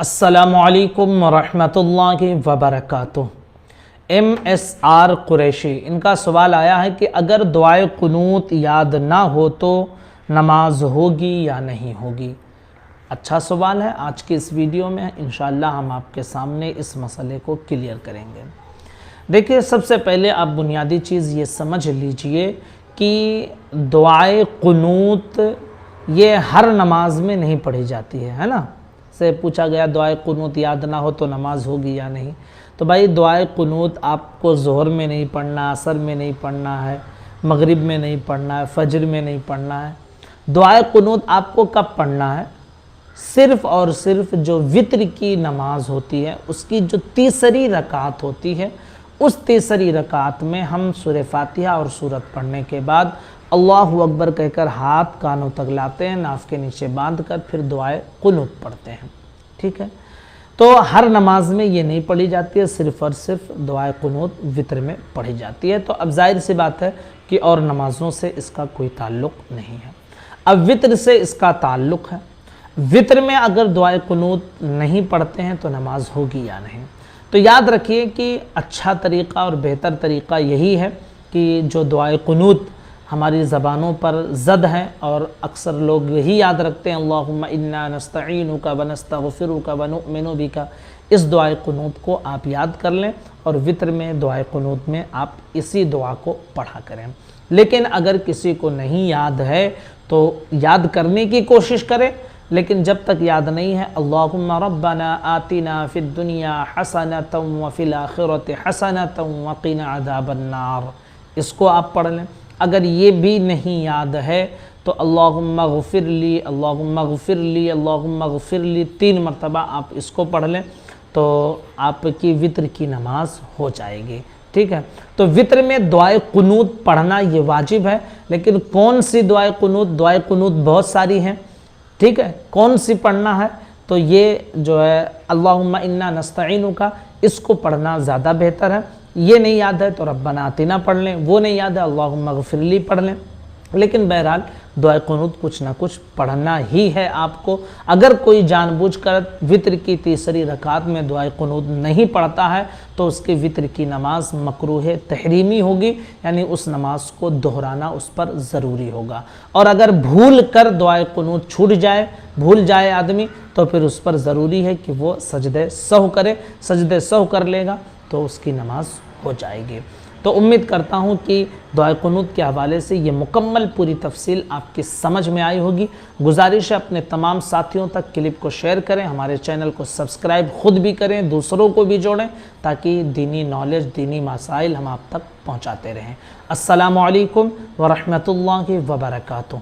अस्सलामुअलैकुम वरहमतुल्लाहि वबरकातुह। MSR कुरैशी, इनका सवाल आया है कि अगर दुआए कुनूत याद ना हो तो नमाज होगी या नहीं होगी। अच्छा सवाल है। आज की इस वीडियो में इंशाअल्लाह हम आपके सामने इस मसले को क्लियर करेंगे। देखिए, सबसे पहले आप बुनियादी चीज़ ये समझ लीजिए कि दुआए कुनूत ये हर नमाज में नहीं पढ़ी जाती है ना। से पूछा गया दुआए कुनूत याद ना हो तो नमाज होगी या नहीं। तो भाई दुआए कुनूत आपको ज़ोहर में नहीं पढ़ना, असर में नहीं पढ़ना है, मगरिब में नहीं पढ़ना है, फजर में नहीं पढ़ना है। दुआए कुनूत आपको कब पढ़ना है? सिर्फ़ और सिर्फ जो वित्र की नमाज होती है उसकी जो तीसरी रकात होती है, उस तीसरी रकात में हम सूरह फातिहा और सूरत पढ़ने के बाद अल्लाहु अकबर कहकर हाथ कानों तक लाते हैं, नाफ के नीचे बांध कर फिर दुआए कुनूत पढ़ते हैं। ठीक है, तो हर नमाज में ये नहीं पढ़ी जाती है, सिर्फ़ और सिर्फ दुआए कुनूत वित्र में पढ़ी जाती है। तो अब जाहिर सी बात है कि और नमाज़ों से इसका कोई ताल्लुक़ नहीं है। अब वित्र से इसका ताल्लुक़ है। वित्र में अगर दुआए कुनूत नहीं पढ़ते हैं तो नमाज होगी या नहीं। तो याद रखिए कि अच्छा तरीक़ा और बेहतर तरीक़ा यही है कि जो दुआए कुनूत हमारी ज़बानों पर ज़द हैं और अक्सर लोग यही याद रखते हैं, अल्लाहुम्मा इन्ना नस्तईनुका व नस्तगफिरुका व नुअमिनु बिका, इस दुआए कुनूत को आप याद कर लें और वित्र में दुआए कुनूत में आप इसी दुआ को पढ़ा करें। लेकिन अगर किसी को नहीं याद है तो याद करने की कोशिश करें, लेकिन जब तक याद नहीं है अल्लाहुम्मा रब्बना आतिना फिद दुनिया हसनतम व फिल आखिरति हसनतम व क़िना अज़ाबन नार, इसको आप पढ़ लें। अगर ये भी नहीं याद है तो अल्लाहुम्मा गफ़िरली अल्लाहुम्मा गफ़िरली अल्लाहुम्मा गफ़िरली 3 मरतबा आप इसको पढ़ लें तो आपकी वित्र की नमाज हो जाएगी। ठीक है, तो वित्र में दुआए कुनूत पढ़ना ये वाजिब है। लेकिन कौन सी दुआए कुनूत? दुआए कुनूत बहुत सारी हैं। ठीक है, कौन सी पढ़ना है? तो ये जो है अल्लाहुम्मा इन्ना नस्तईनुका, इसको पढ़ना ज़्यादा बेहतर है। ये नहीं याद है तो रब्बना आतिना पढ़ लें, वो नहीं याद है अल्लाहुम्मा गफ़िरली पढ़ लें। लेकिन बहरहाल दुआए कुनूत कुछ ना कुछ पढ़ना ही है आपको। अगर कोई जानबूझकर वित्र की तीसरी रकात में दुआए कुनूत नहीं पढ़ता है तो उसकी वित्र की नमाज मकरूह तहरीमी होगी, यानी उस नमाज को दोहराना उस पर ज़रूरी होगा। और अगर भूल कर दुआए कुनूत छूट जाए, भूल जाए आदमी, तो फिर उस पर ज़रूरी है कि वो सजदे सहव करे। सजदे सहव कर लेगा तो उसकी नमाज हो जाएगी। तो उम्मीद करता हूँ कि दुआए कुनूत के हवाले से ये मुकम्मल पूरी तफसील आपकी समझ में आई होगी। गुजारिश है अपने तमाम साथियों तक क्लिप को शेयर करें, हमारे चैनल को सब्सक्राइब खुद भी करें, दूसरों को भी जोड़ें, ताकि दीनी नॉलेज, दीनी मसाइल हम आप तक पहुँचाते रहें। अस्सलामु अलैकुम वरहमतुल्लाहि वबरकातुह।